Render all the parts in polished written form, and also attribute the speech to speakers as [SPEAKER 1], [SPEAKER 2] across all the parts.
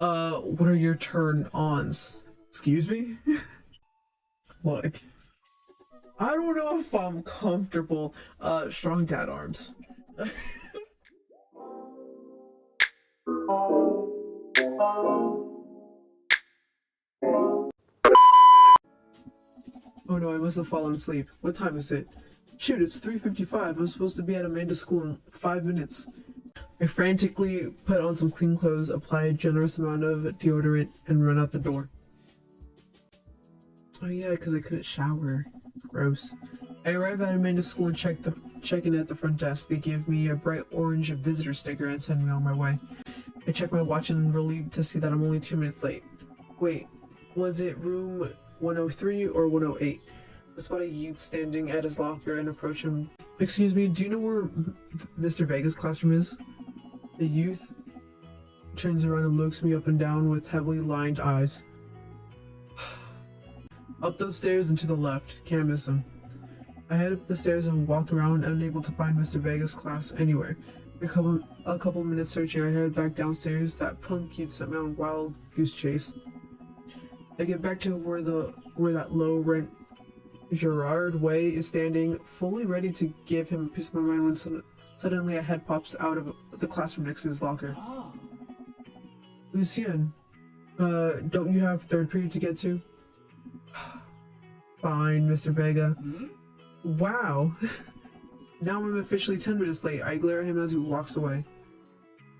[SPEAKER 1] What are your turn-ons? Excuse me? Look, I don't know if I'm comfortable. Strong dad arms. Oh no, I must have fallen asleep. What time is it? Shoot, it's 3:55. I'm supposed to be at Amanda's school in 5 minutes. I frantically put on some clean clothes, apply a generous amount of deodorant, and run out the door. Oh yeah, because I couldn't shower. Gross. I arrive at Amanda's school and check in at the front desk. They give me a bright orange visitor sticker and send me on my way. I check my watch and am relieved to see that I'm only 2 minutes late. Wait, was it room 103 or 108? I spot a youth standing at his locker and approach him. Excuse me, do you know where Mr. Vega's classroom is? The youth turns around and looks me up and down with heavily lined eyes. Up those stairs and to the left. Can't miss him. I head up the stairs and walk around, unable to find Mr. Vega's class anywhere. A couple minutes searching, I head back downstairs. That punk youth sent me on a wild goose chase. I get back to where that low-rent Gerard Way is standing, fully ready to give him a piece of my mind when suddenly a head pops out of the classroom next to his locker.
[SPEAKER 2] Oh.
[SPEAKER 1] Lucien, don't you have third period to get to? Fine, Mr. Vega.
[SPEAKER 2] Hmm?
[SPEAKER 1] Wow. Now I'm officially 10 minutes late. I glare at him as he walks away.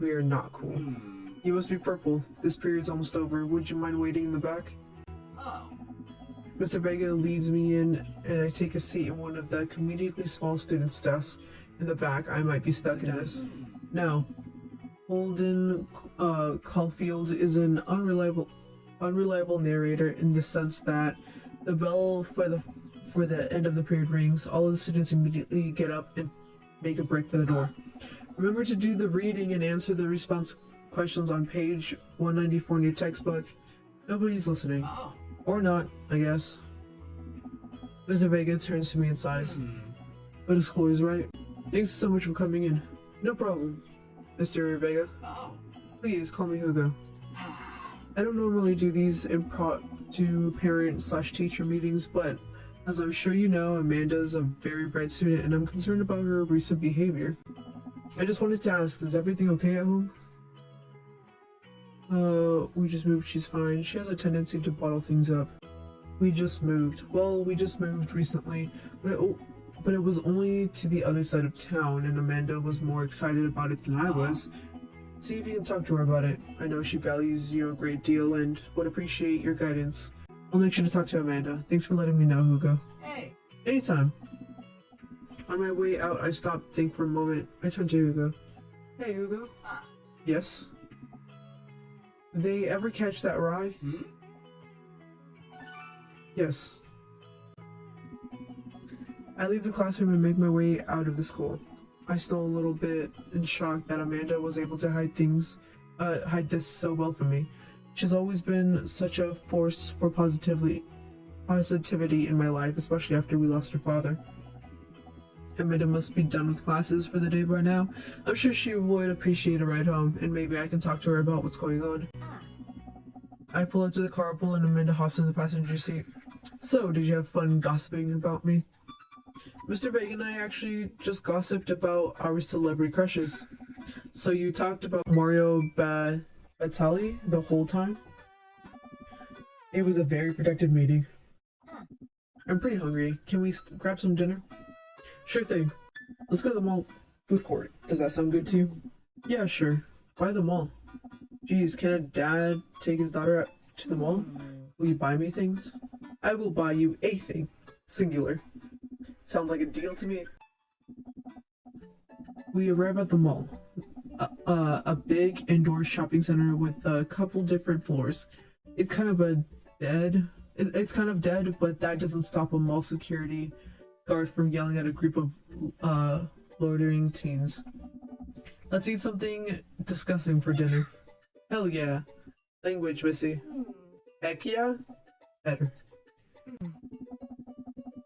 [SPEAKER 1] We are not cool. You must be purple. This period's almost over. Would you mind waiting in the back?
[SPEAKER 2] Oh.
[SPEAKER 1] Mr. Vega leads me in, and I take a seat in one of the conveniently small students' desks in the back. I might be stuck in this. Now, Holden Caulfield is an unreliable narrator in the sense that the bell for the end of the period rings. All of the students immediately get up and make a break for the door. Remember to do the reading and answer the response questions on page 194 in your textbook. Nobody's listening.
[SPEAKER 2] Oh.
[SPEAKER 1] Or not, I guess. Mr. Vega turns to me and sighs. But the school is right. Thanks so much for coming in. No problem, Mr. Vega.
[SPEAKER 2] Oh.
[SPEAKER 1] Please call me Hugo. I don't normally do these impromptu parent/teacher meetings, but as I'm sure you know, Amanda's a very bright student and I'm concerned about her recent behavior. I just wanted to ask, is everything okay at home? We just moved. She's fine. She has a tendency to bottle things up. We just moved. Well, we just moved recently, but it was only to the other side of town, and Amanda was more excited about it than I was. See if you can talk to her about it. I know she values you a great deal and would appreciate your guidance. I'll make sure to talk to Amanda. Thanks for letting me know, Hugo.
[SPEAKER 2] Hey.
[SPEAKER 1] Anytime. On my way out, I stop, think for a moment. I turn to Hugo. Hey, Hugo.
[SPEAKER 2] Ah.
[SPEAKER 1] Yes? They ever catch that rye?
[SPEAKER 2] Hmm?
[SPEAKER 1] Yes. I leave the classroom and make my way out of the school. I still a little bit in shock that Amanda was able to hide this so well from me. She's always been such a force for positivity in my life, especially after we lost her father. Amanda must be done with classes for the day by now. I'm sure she would appreciate a ride home, and maybe I can talk to her about what's going on. I pull up to the carpool and Amanda hops in the passenger seat. So, did you have fun gossiping about me? Mr. Vega and I actually just gossiped about our celebrity crushes. So you talked about Mario Batali the whole time? It was a very productive meeting. I'm pretty hungry. Can we grab some dinner? Sure thing. Let's go to the mall food court. Does that sound good to you? Yeah, sure. Why the mall? Geez, can a dad take his daughter out to the mall? Will you buy me things? I will buy you a thing. Singular. Sounds like a deal to me. We arrive at the mall. A big indoor shopping center with a couple different floors. It's kind of dead, but that doesn't stop a mall security guard from yelling at a group of loitering teens. Let's eat something disgusting for dinner. Hell yeah. Language, Missy. Heck yeah? Better.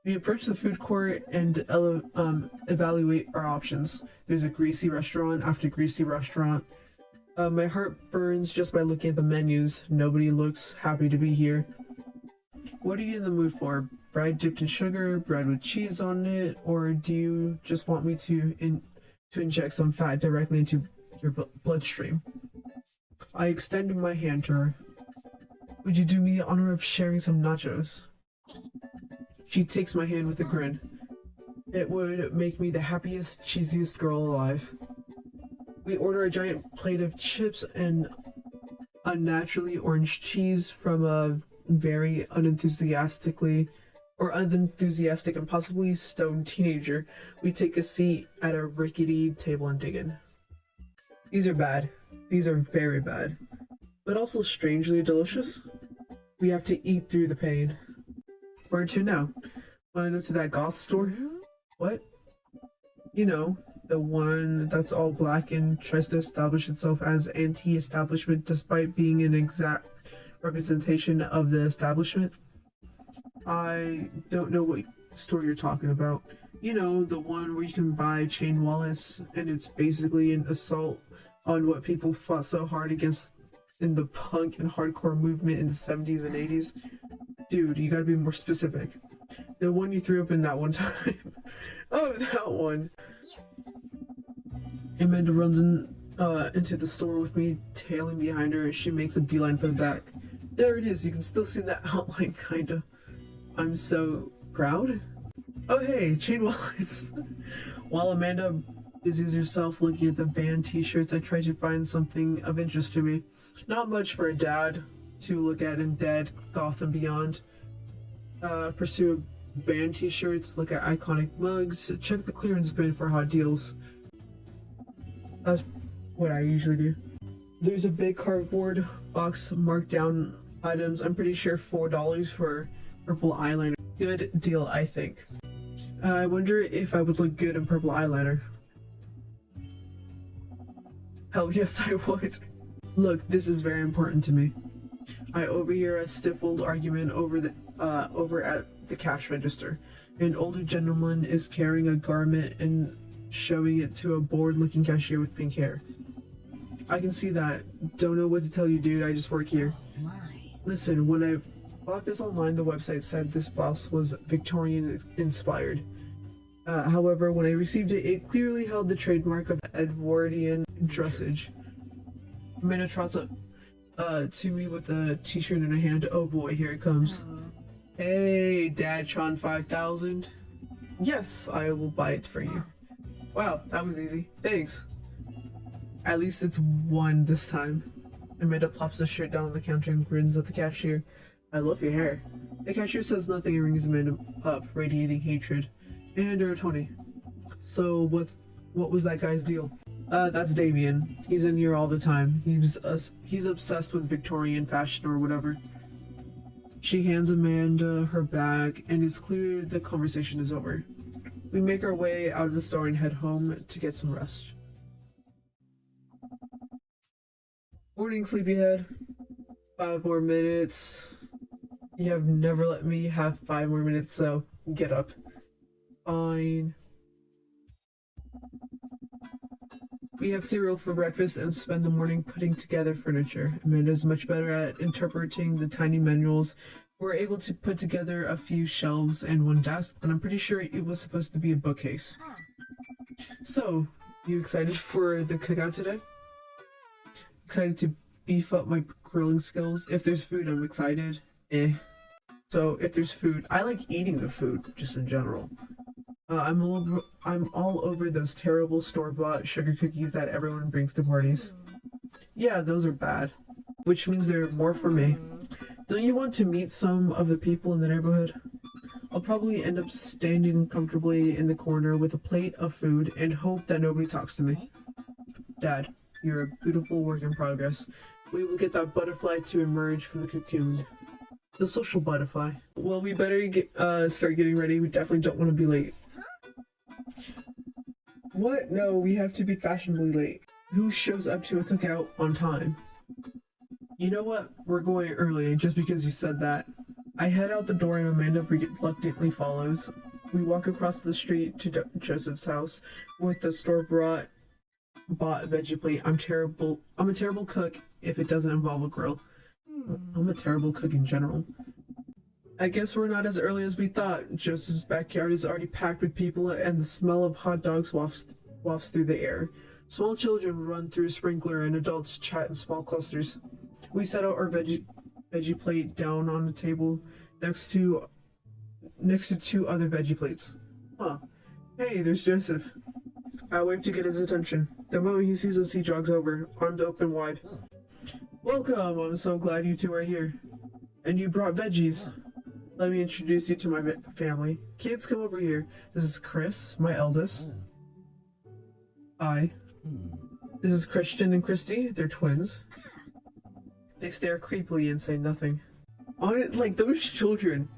[SPEAKER 1] We approach the food court and evaluate our options. There's a greasy restaurant after greasy restaurant. My heart burns just by looking at the menus. Nobody looks happy to be here. What are you in the mood for? Bread dipped in sugar, bread with cheese on it, or do you just want me to inject some fat directly into your bloodstream? I extend my hand to her. Would you do me the honor of sharing some nachos? She takes my hand with a grin. It would make me the happiest, cheesiest girl alive. We order a giant plate of chips and unnaturally orange cheese from a very unenthusiastic and possibly stoned teenager. We take a seat at a rickety table and dig in. These are bad. These are very bad. But also strangely delicious. We have to eat through the pain. Where to now? Wanna go to that goth store? What? You know, the one that's all black and tries to establish itself as anti-establishment despite being an exact representation of the establishment? I don't know what store you're talking about. You know, the one where you can buy chain wallets and it's basically an assault on what people fought so hard against in the punk and hardcore movement in the 70s and 80s. Dude, you gotta be more specific. The one you threw up in that one time. Oh, that one. Amanda runs into the store with me, tailing behind her. She makes a beeline for the back. There it is. You can still see that outline, kinda. I'm so proud. Oh, hey, chain wallets. While Amanda busies herself looking at the band t-shirts, I try to find something of interest to me. Not much for a dad to look at in Dead, Goth, and Beyond. Pursue band t-shirts, look at iconic mugs, check the clearance bin for hot deals. That's what I usually do. There's a big cardboard box marked down items. I'm pretty sure $4 for purple eyeliner. Good deal, I think. I wonder if I would look good in purple eyeliner. Hell yes, I would. Look, this is very important to me. I overhear a stifled argument over at the cash register. An older gentleman is carrying a garment and showing it to a bored-looking cashier with pink hair. I can see that. Don't know what to tell you, dude. I just work here. Listen, when I bought this online, the website said this blouse was Victorian-inspired. However, when I received it, it clearly held the trademark of Edwardian dressage. Amanda trots up to me with a t-shirt in her hand. Oh boy, here it comes. Hey, Dadtron 5000. Yes, I will buy it for you. Wow, that was easy. Thanks. At least it's one this time. Amanda plops the shirt down on the counter and grins at the cashier. I love your hair. The cashier says nothing and rings Amanda up, radiating hatred. And hand her a 20. So what was that guy's deal? That's Damien. He's in here all the time. He's obsessed with Victorian fashion or whatever. She hands Amanda her bag, and it's clear the conversation is over. We make our way out of the store and head home to get some rest. Morning, sleepyhead. 5 more minutes. You have never let me have 5 more minutes, so get up. Fine. We have cereal for breakfast and spend the morning putting together furniture. Amanda's much better at interpreting the tiny manuals. We're able to put together a few shelves and one desk, but I'm pretty sure it was supposed to be a bookcase. So, you excited for the cookout today? Excited to beef up my grilling skills? If there's food, I'm excited. So, if there's food, I like eating the food, just in general. I'm all over those terrible store-bought sugar cookies that everyone brings to parties. Yeah, those are bad. Which means they're more for me. Don't you want to meet some of the people in the neighborhood? I'll probably end up standing comfortably in the corner with a plate of food and hope that nobody talks to me. Dad, you're a beautiful work in progress. We will get that butterfly to emerge from the cocoon. The social butterfly. Well, we better start getting ready. We definitely don't want to be late. What? No, we have to be fashionably late. Who shows up to a cookout on time? You know what? We're going early just because you said that. I head out the door and Amanda reluctantly follows. We walk across the street to Joseph's house with the store-bought bought a veggie plate. I'm terrible. I'm a terrible cook if it doesn't involve a grill. I'm a terrible cook in general. I guess we're not as early as we thought. Joseph's backyard is already packed with people, and the smell of hot dogs wafts through the air. Small children run through a sprinkler, and adults chat in small clusters. We set out our veggie plate down on the table next to two other veggie plates. Huh. Hey, there's Joseph. I wave to get his attention. The moment he sees us, he jogs over, arms open wide. Welcome! I'm so glad you two are here. And you brought veggies. Let me introduce you to my family. Kids, come over here. This is Chris, my eldest. This is Christian and Christy. They're twins. They stare creepily and say nothing. On it, like, those children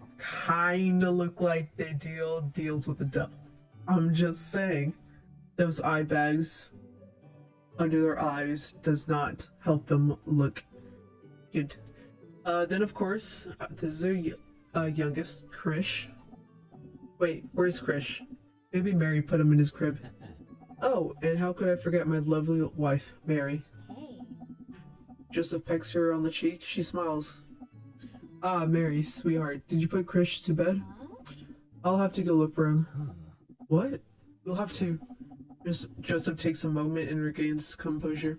[SPEAKER 1] kinda look like they deals with the devil. I'm just saying. Those eye bags under their eyes does not help them look good. Then of course, this is our youngest, Krish. Wait, where's Krish? Maybe Mary put him in his crib. Oh, and how could I forget my lovely wife, Mary? Hey. Joseph pecks her on the cheek. She smiles. Ah, Mary, sweetheart, did you put Krish to bed? I'll have to go look for him. What? You'll have to. Joseph takes a moment and regains composure.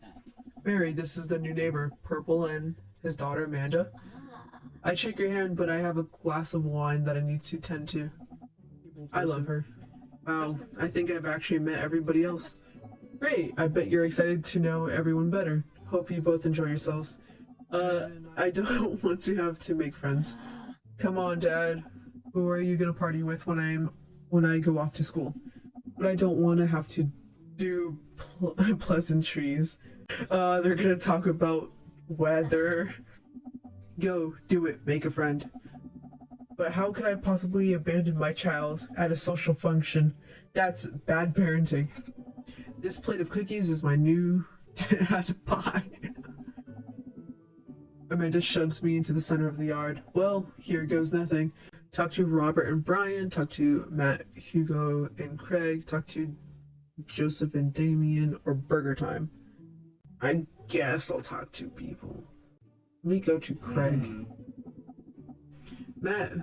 [SPEAKER 1] Mary, this is the new neighbor, Purple, and his daughter, Amanda. I shake your hand, but I have a glass of wine that I need to tend to. I love her. Wow, I think I've actually met everybody else. Great, I bet you're excited to know everyone better. Hope you both enjoy yourselves. I don't want to have to make friends. Come on, Dad. Who are you gonna party with when I go off to school? But I don't want to have to do pleasantries. They're gonna talk about weather. Go, do it, make a friend. But how could I possibly abandon my child at a social function? That's bad parenting. This plate of cookies is my new dad pie. Amanda shoves me into the center of the yard. Well, here goes nothing. Talk to Robert and Brian, talk to Matt, Hugo, and Craig, talk to Joseph and Damien, or burger time. I guess I'll talk to people. Let me go to Craig. Matt and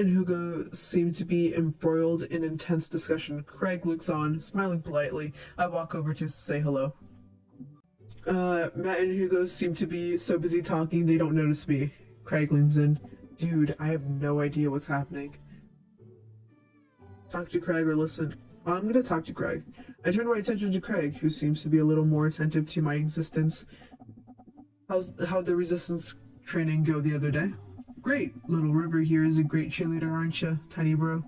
[SPEAKER 1] Hugo seem to be embroiled in intense discussion. Craig looks on, smiling politely. I walk over to say hello. Matt and Hugo seem to be so busy talking they don't notice me. Craig leans in. Dude, I have no idea what's happening. Talk to Craig or listen. I'm gonna talk to Craig. I turn my attention to Craig, who seems to be a little more attentive to my existence. How'd the resistance training go the other day? Great. Little River here is a great cheerleader, aren't you, tiny bro?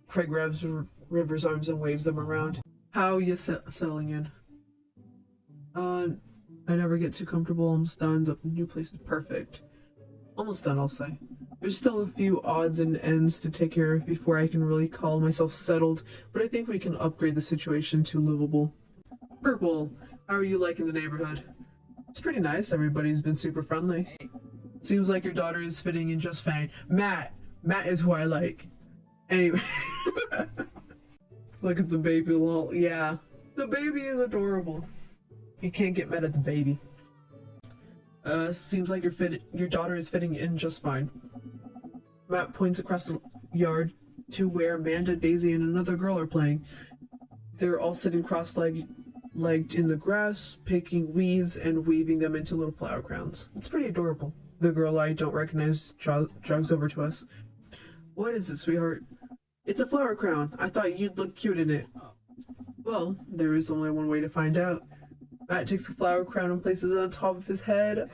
[SPEAKER 1] Craig grabs River's arms and waves them around. How are you settling in? I never get too comfortable. Almost done. The new place is perfect. Almost done, I'll say. There's still a few odds and ends to take care of before I can really call myself settled, but I think we can upgrade the situation to livable. Purple, how are you liking the neighborhood? It's pretty nice. Everybody's been super friendly. Seems like your daughter is fitting in just fine. Matt is who I like. Anyway. Look at the baby, lol. Yeah, the baby is adorable. You can't get mad at the baby. Seems like your daughter is fitting in just fine. Matt points across the yard to where Amanda, Daisy, and another girl are playing. They're all sitting cross-legged in the grass, picking weeds and weaving them into little flower crowns. It's pretty adorable. The girl I don't recognize jogs over to us. What is it, sweetheart? It's a flower crown. I thought you'd look cute in it. Well, there is only one way to find out. Matt takes the flower crown and places it on top of his head.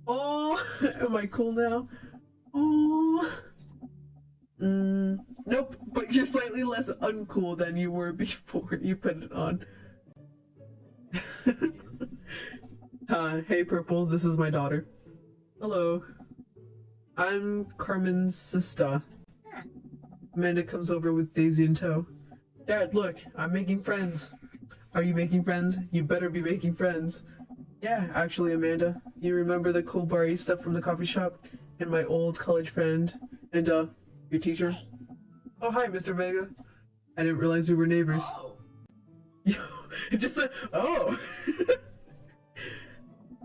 [SPEAKER 1] Oh, am I cool now? Oh. Nope, but you're slightly less uncool than you were before you put it on. Hey Purple, this is my daughter. Hello. I'm Carmen's sister. Amanda comes over with Daisy in tow. Dad, look, I'm making friends. Are you making friends? You better be making friends. Yeah, actually, Amanda. You remember the cool barista from the coffee shop? And my old college friend? And, your teacher? Oh, hi, Mr. Vega. I didn't realize we were neighbors. Yo, just a, oh.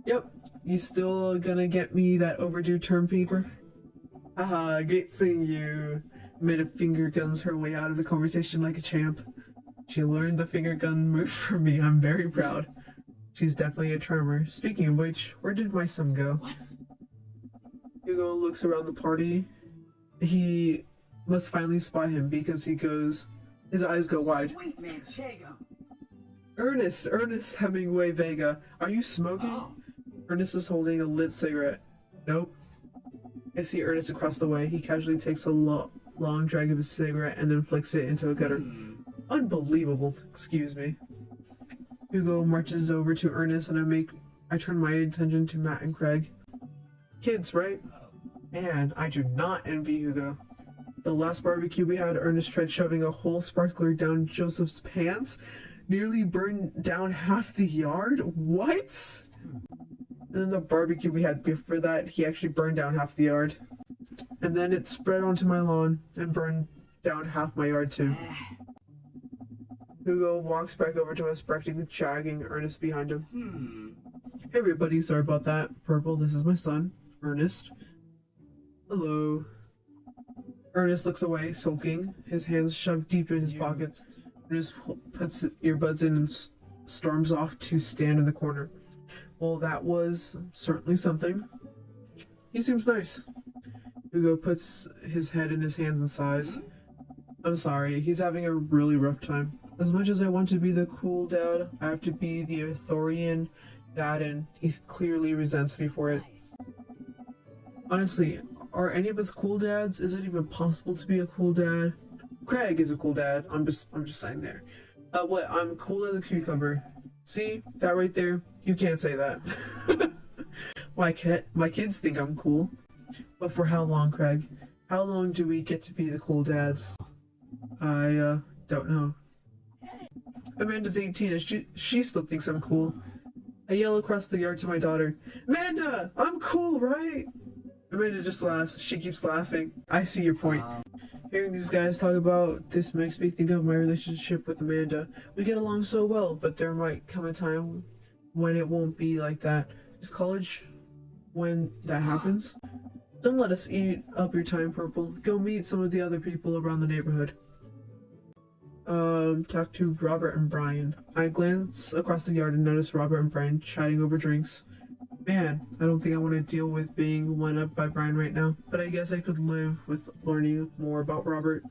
[SPEAKER 1] Yep, you still gonna get me that overdue term paper? Haha, great seeing you. Amanda finger guns her way out of the conversation like a champ. She learned the finger gun move from me. I'm very proud. She's definitely a charmer. Speaking of which, where did my son go?
[SPEAKER 2] What?
[SPEAKER 1] Hugo looks around the party. He must finally spy him because his eyes go wide.
[SPEAKER 2] Sweet Manchego.
[SPEAKER 1] Ernest Hemingway Vega, are you smoking?
[SPEAKER 2] Oh.
[SPEAKER 1] Ernest is holding a lit cigarette. Nope. I see Ernest across the way. He casually takes a long drag of his cigarette and then flicks it into a gutter. Unbelievable. Excuse me. Hugo marches over to Ernest and I turn my attention to Matt and Craig. Kids, right? Man, I do not envy Hugo. The last barbecue we had, Ernest tried shoving a whole sparkler down Joseph's pants, nearly burned down half the yard. What? And then the barbecue we had before that, he actually burned down half the yard. And then it spread onto my lawn and burned down half my yard too. Hugo walks back over to us, practically dragging Ernest behind him. Hey everybody, sorry about that. Purple, this is my son, Ernest. Hello. Ernest looks away, sulking, his hands shoved deep in his pockets. Ernest puts earbuds in and storms off to stand in the corner. Well, that was certainly something. He seems nice. Hugo puts his head in his hands and sighs. I'm sorry, he's having a really rough time. As much as I want to be the cool dad, I have to be the authorian dad, and he clearly resents me for it. Honestly, are any of us cool dads? Is it even possible to be a cool dad? Craig is a cool dad. I'm just saying there. What? I'm cool as a cucumber. See that right there? You can't say that. my kids think I'm cool. But for how long, Craig? How long do we get to be the cool dads? I don't know. Amanda's 18 and she still thinks I'm cool. I yell across the yard to my daughter, Amanda, I'm cool, right? Amanda just laughs. She keeps laughing. I see your point. Hearing these guys talk about this makes me think of my relationship with Amanda. We get along so well, but there might come a time when it won't be like that. Is college when that happens? Don't let us eat up your time, Purple. Go meet some of the other people around the neighborhood. Talk to Robert and Brian. I glance across the yard and notice Robert and Brian chatting over drinks. Man, I don't think I want to deal with being one up by Brian right now, but I guess I could live with learning more about Robert.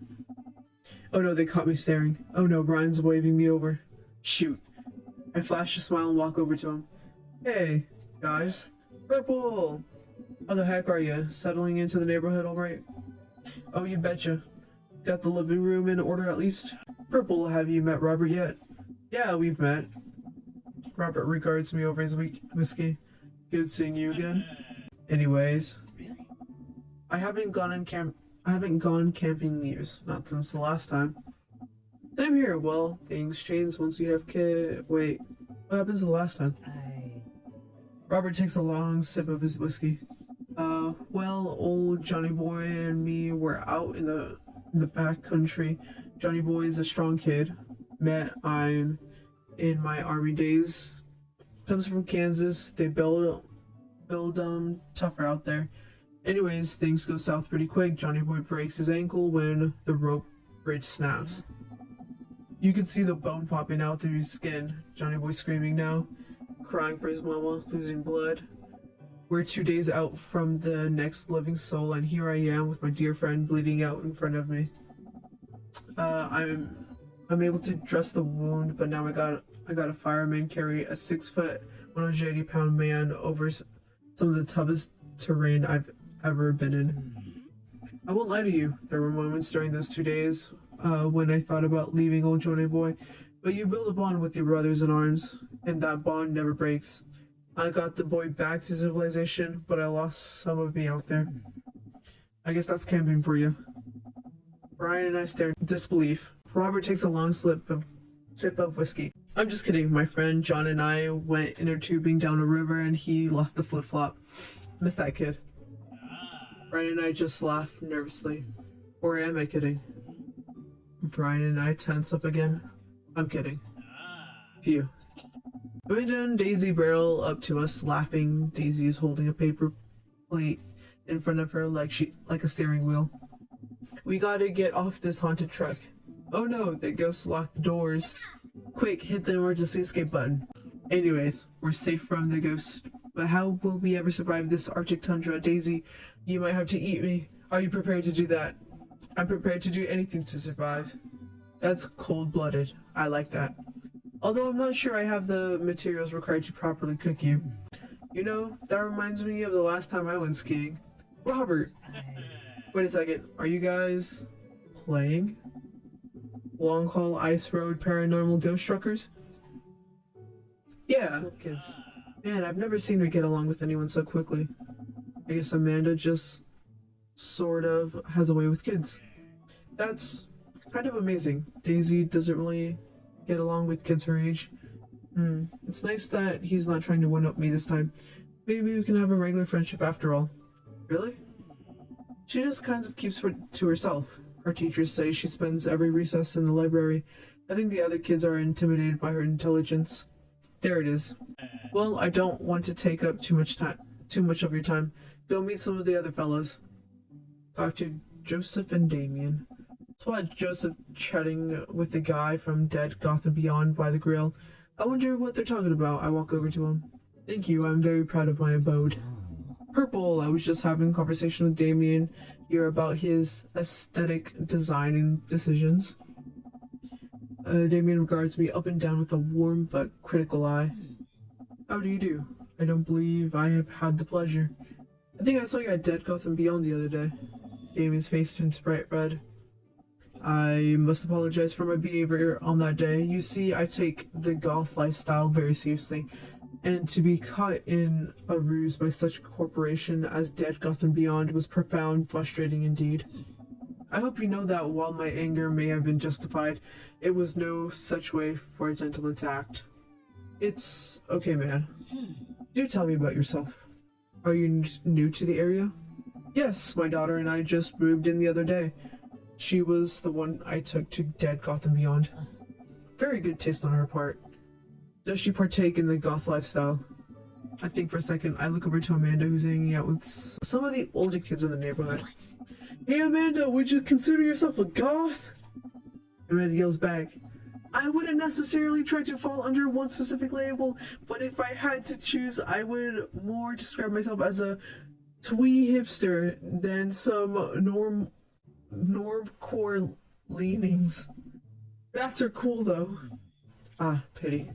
[SPEAKER 1] Oh no, they caught me staring. Oh no, Brian's waving me over. Shoot. I flash a smile and walk over to him. Hey, guys. Purple! How the heck are you? Settling into the neighborhood alright? Oh, you betcha. Got the living room in order at least? Purple, have you met Robert yet? Yeah, we've met. Robert regards me over his whiskey. Good seeing you again. Anyways, I haven't gone camping in years, not since the last time. Same here. Well, things change once you have Wait, what happened the last time? Robert takes a long sip of his whiskey. Well, old Johnny Boy and me were out in the back country. Johnny Boy is a strong kid. I'm in my army days. Comes from Kansas. They build tougher out there. Anyways, things go south pretty quick. Johnny Boy breaks his ankle when the rope bridge snaps. You can see the bone popping out through his skin. Johnny Boy screaming now, crying for his mama, losing blood. We're 2 days out from the next living soul, and here I am with my dear friend bleeding out in front of me. I'm able to dress the wound, but now I got a fireman carry a 6 foot, 180-pound man over some of the toughest terrain I've ever been in. I won't lie to you, there were moments during those 2 days when I thought about leaving old Johnny Boy, but you build a bond with your brothers in arms, and that bond never breaks. I got the boy back to civilization, but I lost some of me out there. I guess that's camping for you. Brian and I stare in disbelief. Robert takes a long sip of whiskey. I'm just kidding. My friend John and I went inner tubing down a river and he lost a flip-flop. Miss that kid. Brian and I just laugh nervously. Or am I kidding? Brian and I tense up again. I'm kidding. to you. Amanda and Daisy barrel up to us, laughing. Daisy is holding a paper plate in front of her like a steering wheel. We gotta get off this haunted truck. Oh no, the ghosts locked the doors. Quick, hit the emergency escape button. Anyways, we're safe from the ghost. But how will we ever survive this Arctic tundra? Daisy, you might have to eat me. Are you prepared to do that? I'm prepared to do anything to survive. That's cold-blooded. I like that. Although I'm not sure I have the materials required to properly cook you. You know, that reminds me of the last time I went skiing. Robert! Wait a second, are you guys playing? Long haul ice road paranormal ghost truckers? Yeah, kids. Man, I've never seen her get along with anyone so quickly. I guess Amanda just sort of has a way with kids. That's kind of amazing. Daisy doesn't really get along with kids her age. It's nice that he's not trying to one-up me this time. Maybe we can have a regular friendship after all. Really? She just kind of keeps to herself. Her teachers say she spends every recess in the library. I think the other kids are intimidated by her intelligence. There it is. Well, I don't want to take up too much of your time. Go meet some of the other fellows. Talk to Joseph and Damien. Spot Joseph chatting with the guy from Dead Gotham Beyond by the grill. I wonder what they're talking about. I walk over to him. Thank you, I'm very proud of my abode. Purple, I was just having a conversation with Damien here about his aesthetic designing decisions. Damien regards me up and down with a warm but critical eye. How do you do? I don't believe I have had the pleasure. I think I saw you at Dead Gotham Beyond the other day. Damien's face turns bright red. I must apologize for my behavior on that day. You see, I take the goth lifestyle very seriously, and to be caught in a ruse by such a corporation as Dead Gotham Beyond was profound, frustrating indeed. I hope you know that while my anger may have been justified, it was no such way for a gentleman to act. It's okay, man. Do tell me about yourself. Are you new to the area? Yes, my daughter and I just moved in the other day. She was the one I took to Dead Gotham Beyond. Very good taste on her part. Does she partake in the goth lifestyle? I think for a second. I look over to Amanda, who's hanging out with some of the older kids in the neighborhood. Hey Amanda, would you consider yourself a goth? Amanda yells back. I wouldn't necessarily try to fall under one specific label, but if I had to choose, I would more describe myself as a twee hipster than some normcore leanings. Bats are cool though. Ah, pity.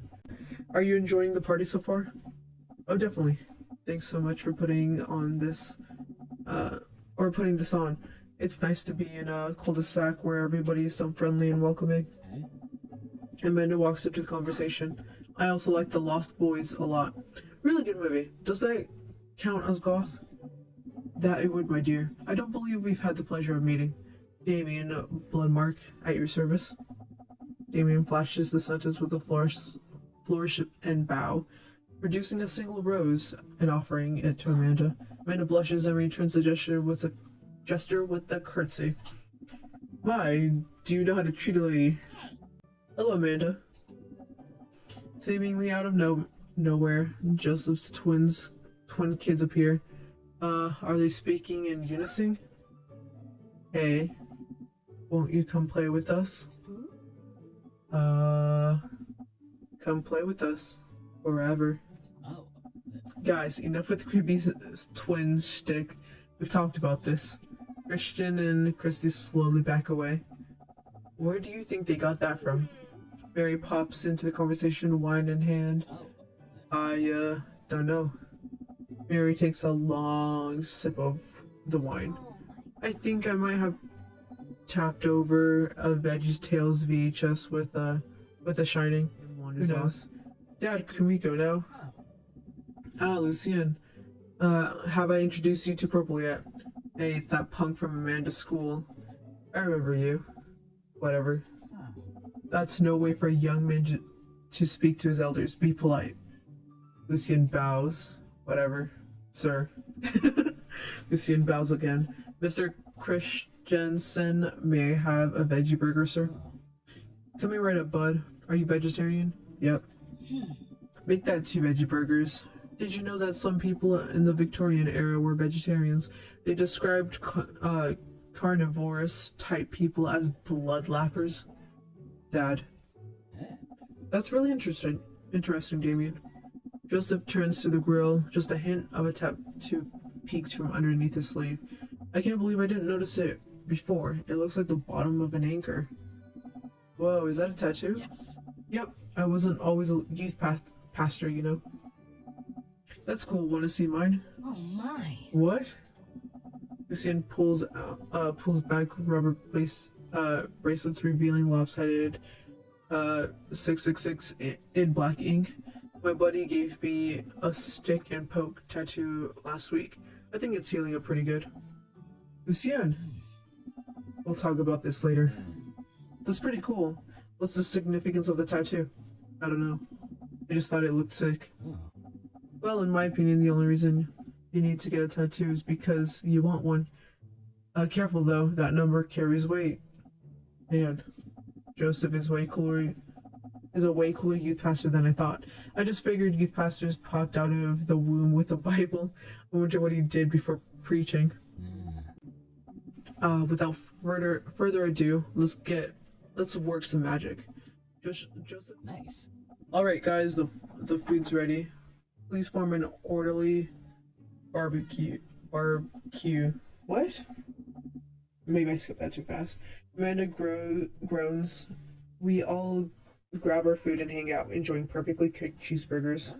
[SPEAKER 1] Are you enjoying the party so far? Oh, definitely. Thanks so much for putting on this, putting this on. It's nice to be in a cul-de-sac where everybody is so friendly and welcoming. Amanda walks up to the conversation. I also like The Lost Boys a lot. Really good movie. Does that count as goth? That it would, my dear. I don't believe we've had the pleasure of meeting. Damien Bloodmark, at your service. Damien flashes the sentence with a flourish and bow, producing a single rose and offering it to Amanda. Amanda blushes and returns the gesture with a curtsy. My, do you know how to treat a lady? Hello, Amanda. Seemingly out of nowhere, Joseph's twin kids appear. Are they speaking in unison? Hey, won't you come play with us? Come play with us. Forever. Guys, enough with the creepy twin shtick. We've talked about this. Christian and Christy slowly back away. Where do you think they got that from? Mary pops into the conversation, wine in hand. I, don't know. Mary takes a long sip of the wine. I think I might have tapped over a VeggieTales VHS with The Shining. Who knows? Dad, can we go now? Ah, Lucien. Have I introduced you to Purple yet? Hey, it's that punk from Amanda's school. I remember you. Whatever. That's no way for a young man to speak to his elders. Be polite. Lucien bows. Whatever. Sir. Lucien bows again. Mr. Christensen, may I have a veggie burger, sir? Coming right up, bud. Are you vegetarian? Yep. Make that 2 veggie burgers. Did you know that some people in the Victorian era were vegetarians? They described carnivorous type people as blood lappers. Dad. That's really interesting, Damien. Joseph turns to the grill, just a hint of a tattoo peeks from underneath his sleeve. I can't believe I didn't notice it before. It looks like the bottom of an anchor. Whoa, is that a tattoo?
[SPEAKER 2] Yes.
[SPEAKER 1] Yep, I wasn't always a youth pastor, you know. That's cool. Want to see mine?
[SPEAKER 2] Oh my.
[SPEAKER 1] What? Lucien pulls back rubber bracelets revealing lopsided 666 in black ink. My buddy gave me a stick and poke tattoo last week. I think it's healing up pretty good. Lucien! We'll talk about this later. That's pretty cool. What's the significance of the tattoo? I don't know. I just thought it looked sick. Well, in my opinion, the only reason you need to get a tattoo is because you want one. Careful though, that number carries weight. Man, Joseph is a way cooler youth pastor than I thought. I just figured youth pastors popped out of the womb with a Bible. I wonder what he did before preaching. Without further ado, let's work some magic. Joseph.
[SPEAKER 2] Nice.
[SPEAKER 1] All right, guys, the food's ready. Please form an orderly barbecue. What? Maybe I skipped that too fast. Amanda groans. We all grab our food and hang out, enjoying perfectly cooked cheeseburgers.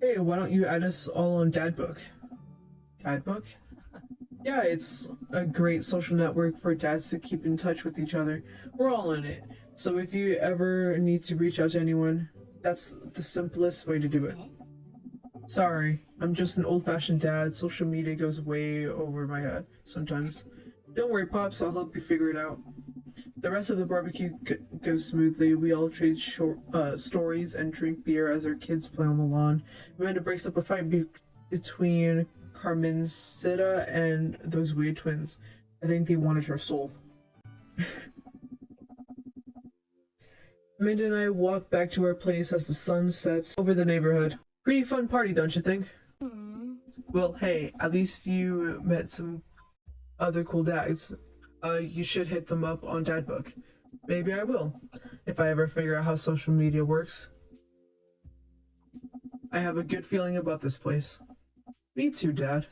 [SPEAKER 1] Hey, why don't you add us all on Dadbook? Dadbook? Yeah, it's a great social network for dads to keep in touch with each other. We're all in it. So if you ever need to reach out to anyone, that's the simplest way to do it. Sorry, I'm just an old-fashioned dad. Social media goes way over my head sometimes. Don't worry, Pops, I'll help you figure it out. The rest of the barbecue goes smoothly. We all trade stories and drink beer as our kids play on the lawn. Amanda breaks up a fight between Carmencita and those weird twins. I think they wanted her soul. Amanda and I walk back to our place as the sun sets over the neighborhood. Pretty fun party, don't you think? Well, hey, at least you met some other cool dads. You should hit them up on Dadbook. Maybe I will, if I ever figure out how social media works. I have a good feeling about this place. Me too, Dad.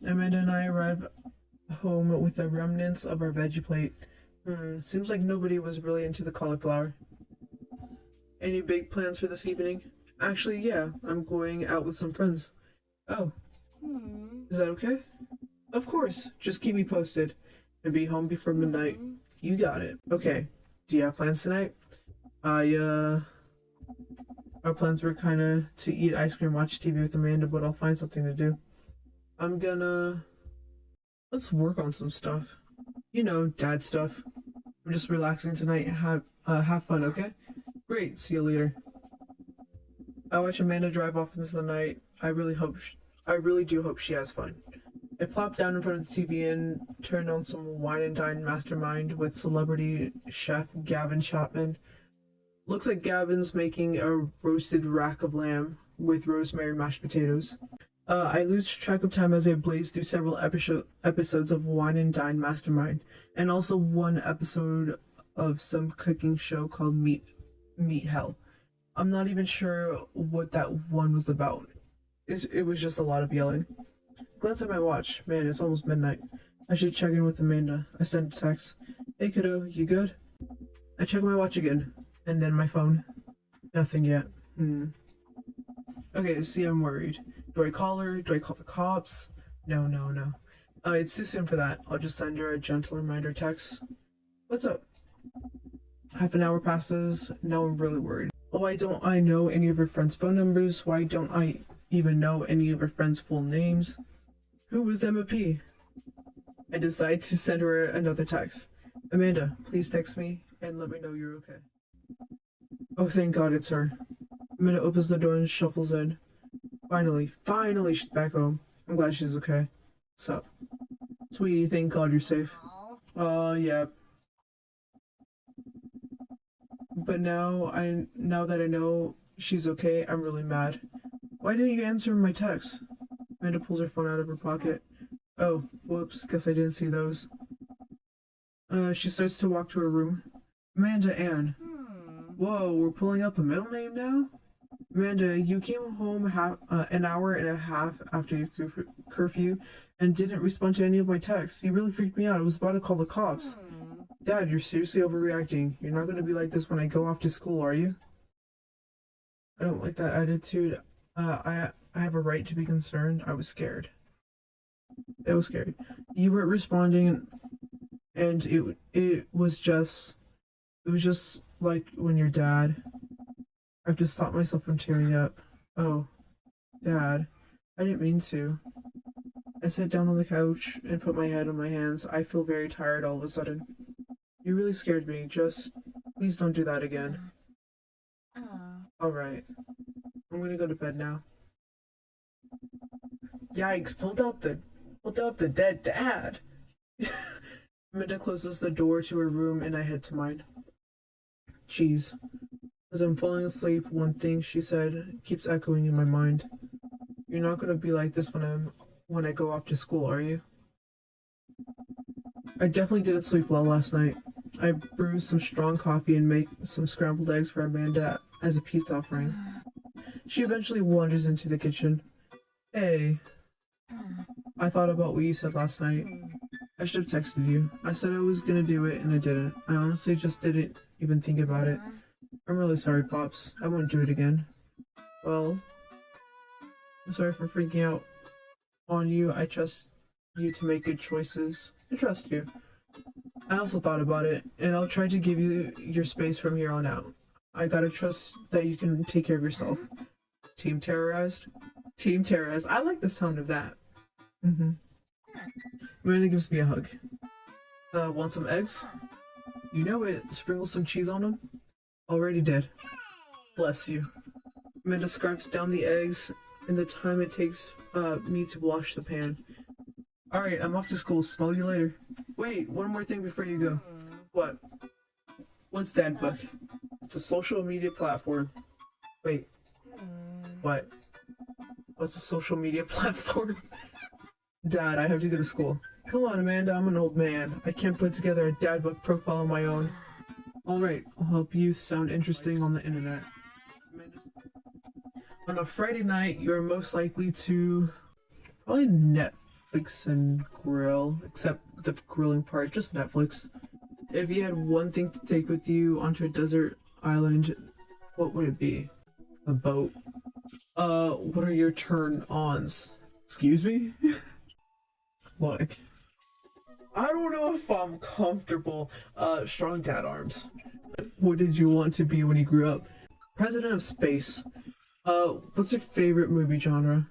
[SPEAKER 1] Amanda and I arrive home with the remnants of our veggie plate. Seems like nobody was really into the cauliflower. Any big plans for this evening? Actually, yeah, I'm going out with some friends. Oh. Is that okay? Of course. Just keep me posted. And be home before midnight. You got it. Okay. Do you have plans tonight? Our plans were kinda to eat ice cream, watch TV with Amanda, but I'll find something to do. Let's work on some stuff. You know, dad stuff. I'm just relaxing tonight. Have fun, okay? Great. See you later. I watch Amanda drive off into the night. I really do hope she has fun. I plop down in front of the TV and turn on some Wine and Dine Mastermind with celebrity chef Gavin Chapman. Looks like Gavin's making a roasted rack of lamb with rosemary mashed potatoes. I lose track of time as I blaze through several episodes of Wine and Dine Mastermind, and also one episode of some cooking show called Meat Hell. I'm not even sure what that one was about. It was just a lot of yelling. Glance at my watch. Man, it's almost midnight. I should check in with Amanda. I sent a text. Hey kiddo, you good? I check my watch again. And then my phone. Nothing yet. Okay, see, I'm worried. Do I call her? Do I call the cops? No. It's too soon for that. I'll just send her a gentle reminder text. What's up? Half an hour passes. Now I'm really worried. Why don't I know any of her friends' phone numbers? Why don't I even know any of her friends' full names? Who was Emma P? I decide to send her another text. Amanda, please text me and let me know you're okay. Oh, thank God it's her. Amanda opens the door and shuffles in. Finally, she's back home. I'm glad she's okay. What's up? Sweetie, thank God you're safe. Yeah. but now that I know she's okay, I'm really mad. Why didn't you answer my text? Amanda pulls her phone out of her pocket. Oh, whoops, guess I didn't see those. She starts to walk to her room. Amanda Ann. Whoa, we're pulling out the middle name now? Amanda, you came home an hour and a half after your curfew and didn't respond to any of my texts. You really freaked me out. I was about to call the cops. Dad, you're seriously overreacting. You're not going to be like this when I go off to school, are you? I don't like that attitude. I have a right to be concerned. I was scared. I was scared. You weren't responding, and it was just like when your dad. I've just stopped myself from tearing up. Oh, Dad, I didn't mean to. I sat down on the couch and put my head on my hands. I feel very tired all of a sudden. You really scared me. Just please don't do that again. Alright. I'm gonna go to bed now. Yikes, pulled out the dead dad. Amanda closes the door to her room and I head to mine. Jeez. As I'm falling asleep, one thing she said keeps echoing in my mind. You're not gonna be like this when I go off to school, are you? I definitely didn't sleep well last night. I brewed some strong coffee and make some scrambled eggs for Amanda as a peace offering. She eventually wanders into the kitchen. Hey, I thought about what you said last night. I should have texted you. I said I was gonna do it and I didn't. I honestly just didn't even think about it. I'm really sorry, Pops. I won't do it again. Well, I'm sorry for freaking out on you. I trust you to make good choices. I trust you. I also thought about it, and I'll try to give you your space from here on out. I gotta trust that you can take care of yourself. Team terrorized? Team terrorized. I like the sound of that. Amanda gives me a hug. Want some eggs? You know it. Sprinkle some cheese on them? Already did. Bless you. Amanda scarfs down the eggs in the time it takes me to wash the pan. Alright, I'm off to school. Smell you later. Wait, one more thing before you go. What? What's Dadbook? It's a social media platform. Wait. What? What's a social media platform? Dad, I have to go to school. Come on, Amanda, I'm an old man. I can't put together a Dadbook profile on my own. Alright, I'll help you sound interesting on the internet. On a Friday night, you're most likely to probably Netflix and grill, except the grilling part, just Netflix. If you had one thing to take with you onto a desert island, what would it be? A boat. What are your turn-ons? Excuse me? Look. I don't know if I'm comfortable. Strong dad arms. What did you want to be when you grew up? President of space. What's your favorite movie genre?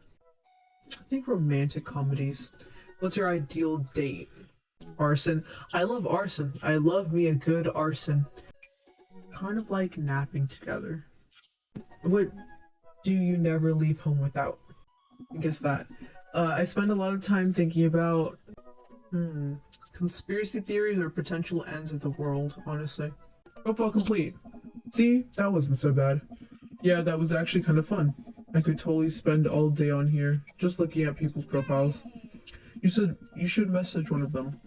[SPEAKER 1] I think romantic comedies. What's your ideal date? Arson. I love arson. I love me a good arson. Kind of like napping together. What do you never leave home without? I guess that. I spend a lot of time thinking about conspiracy theories or potential ends of the world, honestly. Profile complete. See? That wasn't so bad. Yeah, that was actually kind of fun. I could totally spend all day on here, just looking at people's profiles. You should message one of them.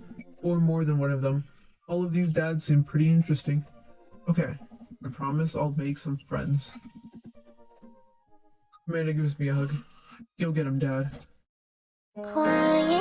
[SPEAKER 1] Or more than one of them. All of these dads seem pretty interesting. Okay, I promise I'll make some friends. Amanda gives me a hug. Go get him, Dad.
[SPEAKER 2] Quiet.